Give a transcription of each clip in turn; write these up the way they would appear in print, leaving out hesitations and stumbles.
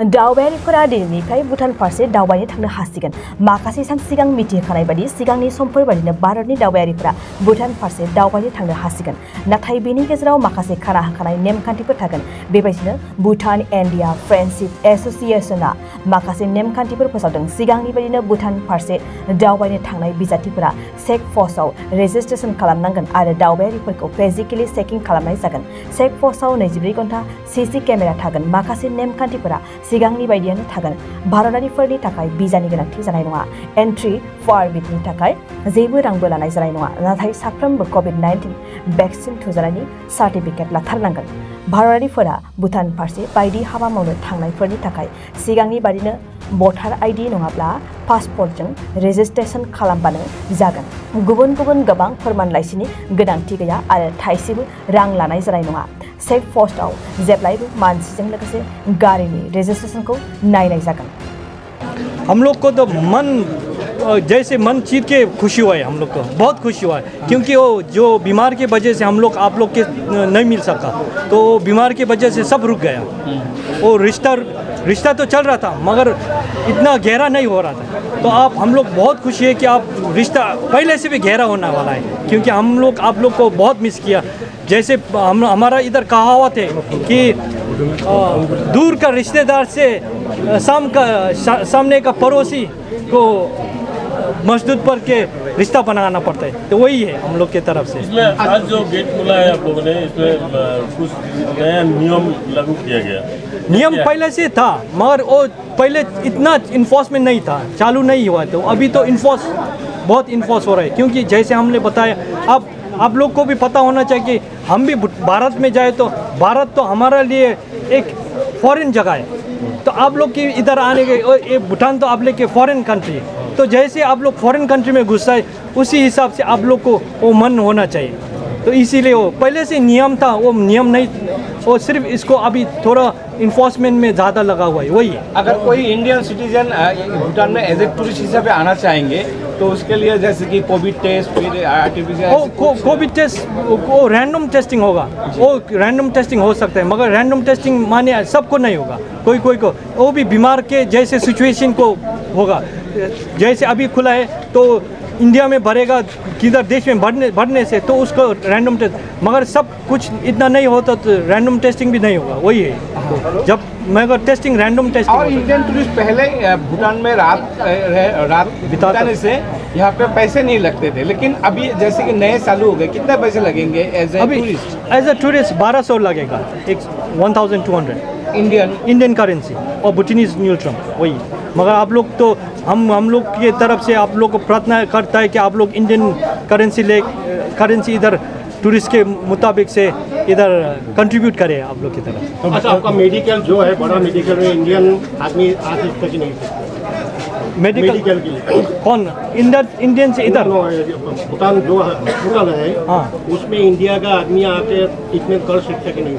दावबायारिफोरा दिनैनिफ्राय भुटान फारसे दावबायनो थांनो हासिगोन। माखासे सान सिगां मिथिहोखानाय बायदि सिगांनि समफोर बायदिनो भारतनि दावबायारिफोरा भुटान फारसे दावबायनो थांनो हासिगोन। नाथाय बेनि गेजेराव माखासे खाना होखानाय नेमखान्थिफोर थागोन। बेबायदिनो भुटान इन्डिया फ्रेन्डशिप एसोसिएशनआ माखासे नेमखान्थिफोर फोसावदों। सिगांनि बायदिनो भुटान फारसे दावबायनो थांनाय बिजाथिफोरा चेक पस्टआव रेजिस्ट्रेशन खालामनांगोन आरो दावबायारिफोरखौ फिजिकेलि चेकिं खालामनाय जागोन। चेक पस्टआव 24 घन्टा सीसी केमेरा थागोन। माखासे नेमखान्थिफोरा सिगांनि बायदियानो थागोन। भारतारिफोरनि थाखाय भिजानि गोनांथि जानाय नङा। एन्ट्रि पारमिटनि थाखाय जेबो रांबो लानाय जानाय नङा। नाथाय साफ्रोमबो COVID-19 भेक्सिन थुजानायनि सार्टिफिकेट लाथारनांगोन। भारतारिफोरा भुटान फारसे बायदि हाबा मावनो थांनायफोरनि थाखाय सिगांनि बादिनो भटार आइडि नङाब्ला पासपोर्टजों रेजिस्ट्रेशन खालामबानो जागोन। गुबुन गोबां फोरमानलाइसिनि गोनांथि गैया आरो थाइसेबो रां लानाय जानाय नङा। चेक पस्टआव जेब्लायबो मानसिजों लोगोसे गारिनि रेजिस्ट्रेशनखौ नायनाय जागोन। हम लोग को तो जैसे मन चीर के खुशी हुआ है। हम लोग को बहुत खुशी हुआ है क्योंकि वो जो बीमार के वजह से हम लोग आप लोग के नहीं मिल सका, तो बीमार के वजह से सब रुक गया। वो रिश्ता तो चल रहा था मगर इतना गहरा नहीं हो रहा था। तो हम लोग बहुत खुशी है कि आप रिश्ता पहले से भी गहरा होने वाला है क्योंकि हम लोग आप लोग को बहुत मिस किया। जैसे हमारा इधर कहावत है कि दूर का रिश्तेदार से सामने का पड़ोसी को मजदूर पर के रिश्ता बनाना पड़ता है। तो वही है हम लोग के तरफ से। इसमें आज जो गेट खुला है आप लोगों ने, इसमें कुछ नया नियम लागू किया गया। नियम पहले से था मगर वो पहले इतना इन्फोर्समेंट नहीं था, चालू नहीं हुआ। तो अभी तो बहुत इन्फोर्स हो रहा है क्योंकि जैसे हमने बताया अब आप लोग को भी पता होना चाहिए कि हम भी भारत में जाए तो भारत तो हमारे लिए एक फॉरेन जगह है। तो आप लोग की इधर आने के भूटान तो आप लोग के फॉरेन कंट्री है। तो जैसे आप लोग फॉरेन कंट्री में घुस आए उसी हिसाब से आप लोग को वो मन होना चाहिए। तो इसीलिए वो पहले से नियम था, वो नियम नहीं, वो सिर्फ इसको अभी थोड़ा इन्फोर्समेंट में ज़्यादा लगा हुआ है। वही है। अगर कोई इंडियन सिटीजन भूटान में एज ए टूरिस्ट हिसाब से आना चाहेंगे तो उसके लिए जैसे कि कोविड टेस्ट फिर आर्टिफिशियल कोविड टेस्ट वो रैंडम टेस्टिंग होगा। वो रैंडम टेस्टिंग हो सकता है मगर रैंडम टेस्टिंग माने सबको नहीं होगा, कोई को वो भी बीमार के जैसे सिचुएशन को होगा। जैसे अभी खुला है तो इंडिया में भरेगा किधर देश में बढ़ने से तो उसको रैंडम टेस्ट, मगर सब कुछ इतना नहीं होता तो रैंडम टेस्टिंग भी नहीं होगा। वही है जब मगर टेस्टिंग रैंडम टेस्टिंग। और इंडियन टूरिस्ट पहले भूटान में रात बिताने से यहाँ पे पैसे नहीं लगते थे, लेकिन अभी जैसे कि नए चालू हो गए, कितने पैसे लगेंगे एज ए टूरिस्ट? 1200 लगेगा, 1200 इंडियन करेंसी और भूटानीज न्यूट्रम। वही मगर आप लोग तो हम लोग की तरफ से आप लोग को प्रार्थना करता है कि आप लोग इंडियन करेंसी इधर टूरिस्ट के मुताबिक से इधर कंट्रीब्यूट करें आप लोग की तरफ। अच्छा, आपका मेडिकल जो है बड़ा मेडिकल में इंडियन आदमी आ सकता कि नहीं? मेडिकल के लिए कौन इंडियन से इधर भूटान जो हॉस्पिटल है, हाँ, उसमें इंडिया का आदमी आके ट्रीटमेंट कर सकता कि नहीं?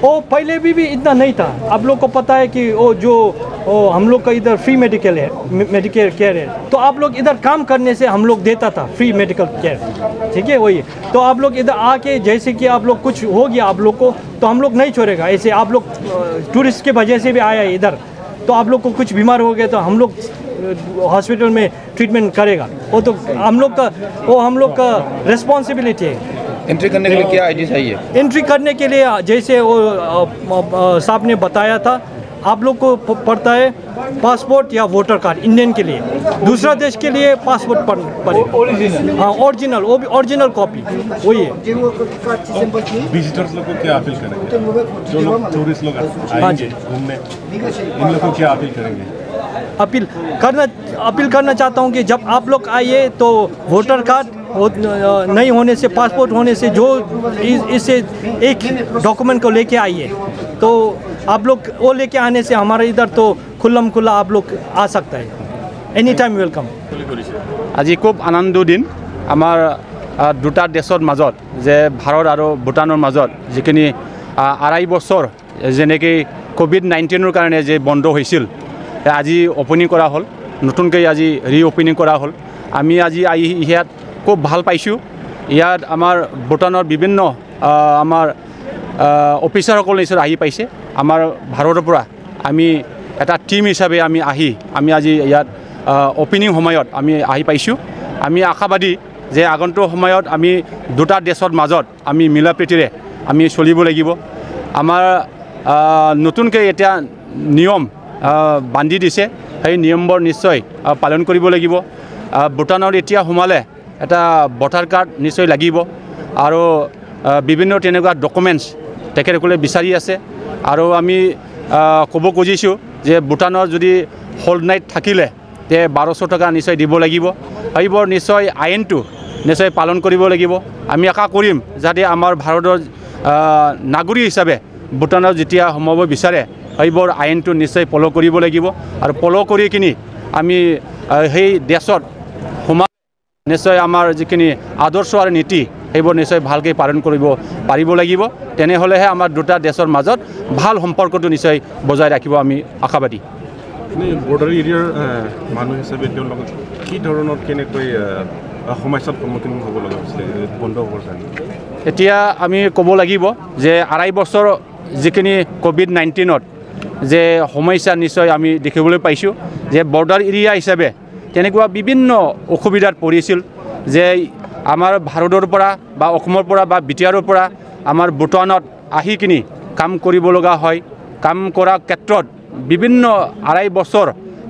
वो पहले भी इतना नहीं था। आप लोग को पता है कि वो हम लोग का इधर फ्री मेडिकल केयर है। तो आप लोग इधर काम करने से हम लोग देता था फ्री मेडिकल केयर, ठीक है। वही तो आप लोग इधर आके जैसे कि आप लोग कुछ हो गया आप लोग को तो हम लोग नहीं छोड़ेगा। ऐसे आप लोग टूरिस्ट के वजह से भी आया इधर, तो आप लोग को कुछ बीमार हो गया तो हम लोग हॉस्पिटल में ट्रीटमेंट करेगा। वो तो हम लोग का रिस्पॉन्सिबिलिटी है। एंट्री करने के लिए क्या आईडी चाहिए? एंट्री करने के लिए जैसे वो साहब ने बताया था, आप लोग को पड़ता है पासपोर्ट या वोटर कार्ड इंडियन के लिए। दूसरा देश के लिए पासपोर्ट पड़ेगा ओरिजिनल, हाँ ओरिजिनल, वो भी ओरिजिनल कॉपी। वही है। विजिटर्स लोग को क्या अपील करेंगे? जो लोग टूरिस्ट लोग आएंगे घूमने, इन लोगों को क्या अपील करेंगे? अपील करना चाहता हूँ कि जब आप लोग आइए तो वोटर कार्ड नहीं होने से, पासपोर्ट होने से, जो इससे एक डॉक्यूमेंट को लेके आइए। तो आप लोग वो लेके आने से हमारे इधर तो खुल्ला आप लोग आ सकता है। Any time welcome. আজি खूब आनंदर दिन आमार दुटा देशर मजत जे भारत और भूटानर मजत जिखिनि 2.5 बছर जेनेके कोविड-19 कारण जे बंद होइसिल আজি ओपनिंग करा हल, नतुनके আজি रिओपनिंग करा हल। आमी আজি इयात खूब ভাল पाइছোঁ। ইয়াত আমাৰ ভূটানৰ বিভিন্ন আমাৰ অফিচাৰসকল নিশ্চয় আহি পাইছে। আমাৰ ভাৰতৰ পৰা আমি এটা টিম হিচাপে আমি আজি ইয়াত অপেনিং সময়ত আমি আহি পাইছোঁ। আমি আশাবাদী যে আগন্তুক সময়ত আমি দুটা দেশৰ মাজত আমি মিলা প্ৰীতিৰে আমি চলিব লাগিব। আমাৰ নতুনকৈ এতিয়া নিয়ম বান্ধি দিছে, সেই নিয়মবোৰ নিশ্চয় পালন কৰিব লাগিব। ভূটানত এতিয়া সোমালে এটা ভোটাৰ কাৰ্ড নিশ্চয় লাগিব আৰু বিভিন্ন তেনেকুৱা ডকুমেণ্টছ তেখেতসকলে বিচাৰি আছে। আৰু আমি ক'ব খুজিছোঁ যে ভূটানৰ যদি হল্ড নাইট থাকিলে তে 1200 টকা নিশ্চয় দিব লাগিব। এইবোৰ নিশ্চয় আইনটো নিশ্চয় পালন কৰিব লাগিব। আমি আশা কৰিম যাতে আমাৰ ভাৰতৰ নাগৰিক হিচাপে ভূটানত যেতিয়া সোমাব বিচাৰে এইবোৰ আইনটো নিশ্চয় ফ'ল' কৰিব লাগিব। আৰু ফ'ল' কৰি কিনি আমি সেই দেশত সোমা নিশ্চয় আমাৰ যিখিনি আদৰ্শ আৰু নীতি সেইবোৰ নিশ্চয় ভালকৈ পালন কৰিব পাৰিব লাগিব। তেনেহ'লেহে আমাৰ দুটা দেশৰ মাজত ভাল সম্পৰ্কটো নিশ্চয় বজাই ৰাখিব আমি আশাবাদী। বৰ্ডাৰ এৰিয়াৰ মানুহ হিচাপে তেওঁলোকক কি ধৰণৰ কেনেকৈ সমস্যাৰ সন্মুখীন হ'ব লগা হৈছিলে বন্ধ হ'বৰ কাৰণে? এতিয়া আমি ক'ব লাগিব যে 2.5 বছৰ যিখিনি COVID-19ত যে সমস্যা নিশ্চয় আমি দেখিবলৈ পাইছোঁ যে বৰ্ডাৰ এৰিয়া হিচাপে তেনেকুৱা বিভিন্ন অসুবিধাত পৰিছিল। যে আমাৰ ভাৰতৰ পৰা বা অসমৰ পৰা বা বিটিআৰৰ পৰা আমাৰ ভূটানত আহি কিনি কাম কৰিব লগা হয়। কাম কৰাৰ ক্ষেত্ৰত বিভিন্ন 2.5 বছৰ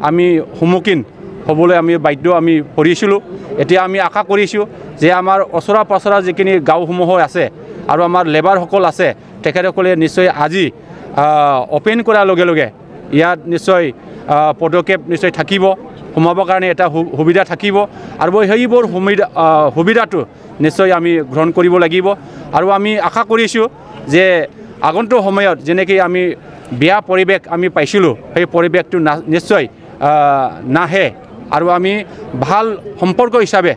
আমি সন্মুখীন হ'বলৈ আমি বাধ্য আমি পৰিছিলোঁ। এতিয়া আমি আশা কৰিছোঁ যে আমাৰ ওচৰা পাছৰা যিখিনি গাঁওসমূহ আছে আৰু আমাৰ লেবাৰসকল আছে তেখেতসকলে নিশ্চয় আজি অপেন কৰাৰ লগে লগে ইয়াত নিশ্চয় পদক্ষেপ নিশ্চয় থাকিব, সোমাবৰ কাৰণে এটা সুবিধা থাকিব। আৰু সেইবোৰ সুবিধাটো নিশ্চয় আমি গ্ৰহণ কৰিব লাগিব। আৰু আমি আশা কৰিছোঁ যে আগন্তুক সময়ত যেনেকৈ আমি বেয়া পৰিৱেশ আমি পাইছিলোঁ সেই পৰিৱেশটো নিশ্চয় নাহে। আৰু আমি ভাল সম্পৰ্ক হিচাপে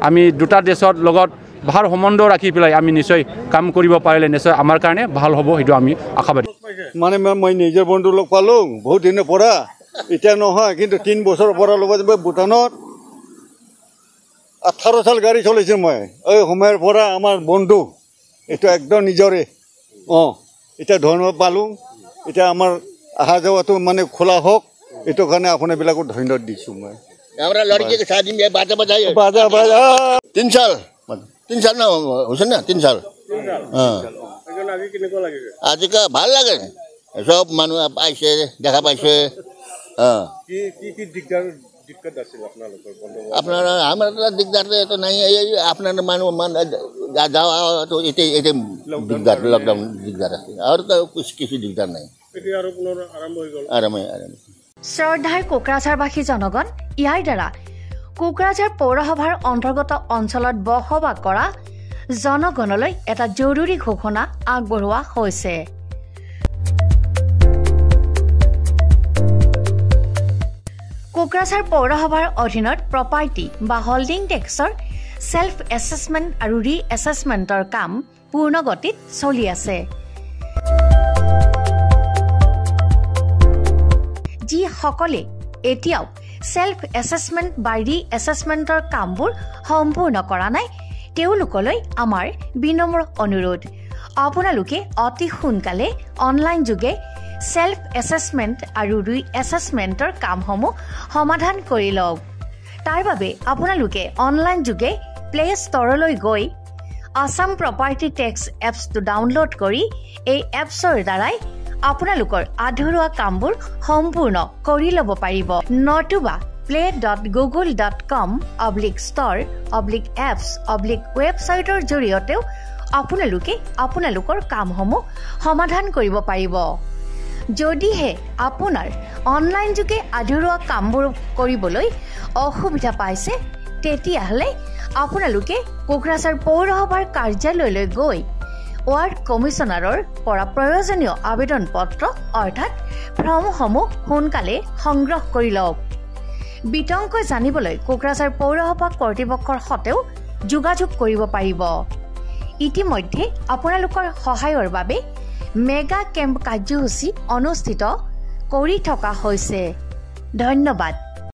আমি দুটা দেশৰ লগত ভাল সম্বন্ধ ৰাখি পেলাই আমি নিশ্চয় কাম কৰিব পাৰিলে নিশ্চয় আমাৰ কাৰণে ভাল হ'ব, সেইটো আমি আশাবাদী। মানে মই নিজৰ বন্ধু লগ পালোঁ বহুত দিনৰ পৰা, এতিয়া নহয় কিন্তু 3 বছৰৰ পৰা লগত ভূটানত 18 সাল গাড়ী চলাইছোঁ মই। এই সময়ৰ পৰা আমাৰ বন্ধু এইটো একদম নিজৰে। এতিয়া ধন্যবাদ পালোঁ। এতিয়া আমাৰ অহা যোৱাটো মানে খোলা হওক, এইটো কাৰণে আপোনাবিলাকক ধন্যবাদ দিছোঁ মই। हमारा लड़के के शादी में बाजा बजाइए। बाजा 3 साल ना হৈছে না 3 साल। আজি কা ভাল লাগে, সব মানুহ পাইছে, দেখা পাইছে। আপনার আমার দিকদার তো নাই, আপনার মানুষ যাওয়া তো এতে দিকদার, লকডাউন দিকদার আছে, আর তো কিছু দিকদার নাই। আরামে শ্ৰদ্ধাৰ কোকৰাঝাৰবাসী জনগণ, ইয়াৰ দ্বাৰা কোকৰাঝাৰ পৌৰসভাৰ অন্তৰ্গত অঞ্চলত বসবাস কৰা জনগণলৈ এটা জৰুৰী ঘোষণা আগবঢ়োৱা হৈছে। কোকৰাঝাৰ পৌৰসভাৰ অধীনত প্ৰপাৰ্টি বা হোল্ডিং টেক্সৰ সেল্ফ এছেছমেণ্ট আৰু ৰি এছেছমেণ্টৰ কাম পূৰ্ণ গতিত চলি আছে। যিসকলে এতিয়াও সেল্ফ এছেছমেণ্ট বা ৰি এছেছমেণ্টৰ কামবোৰ সম্পূৰ্ণ কৰা নাই তেওঁলোকলৈ আমাৰ বিনম্ৰ অনুৰোধ, আপোনালোকে অতি সোনকালে অনলাইন যোগে সেল্ফ এছেছমেণ্ট আৰু ৰি এছেছমেণ্টৰ কামসমূহ সমাধান কৰি লওক। তাৰ বাবে আপোনালোকে অনলাইন যোগে প্লে ষ্টৰলৈ গৈ আসাম প্ৰপাৰ্টি টেক্স এপছটো ডাউনলোড কৰি এই এপছৰ দ্বাৰাই আপোনালোকৰ আধৰুৱা কামবোৰ সম্পূৰ্ণ কৰি ল'ব পাৰিব। নতুবা play.google.com/store/apps/ৱেবছাইটৰ জৰিয়তেও আপোনালোকে আপোনালোকৰ কামসমূহ সমাধান কৰিব পাৰিব। যদিহে আপোনাৰ অনলাইন যোগে আধৰুৱা কামবোৰ কৰিবলৈ অসুবিধা পাইছে তেতিয়াহ'লে আপোনালোকে কোকৰাঝাৰ পৌৰসভাৰ কাৰ্যালয়লৈ গৈ ৱাৰ্ড কমিছনাৰৰ পৰা প্ৰয়োজনীয় আবেদন পত্ৰ অৰ্থাৎ ফৰ্মসমূহ সোনকালে সংগ্ৰহ কৰি লওক। বিতংকৈ জানিবলৈ কোকৰাঝাৰ পৌৰসভা কৰ্তৃপক্ষৰ সৈতেও যোগাযোগ কৰিব পাৰিব। ইতিমধ্যে আপোনালোকৰ সহায়ৰ বাবে মেগা কেম্প কাৰ্যসূচী অনুষ্ঠিত কৰি থকা হৈছে। ধন্যবাদ।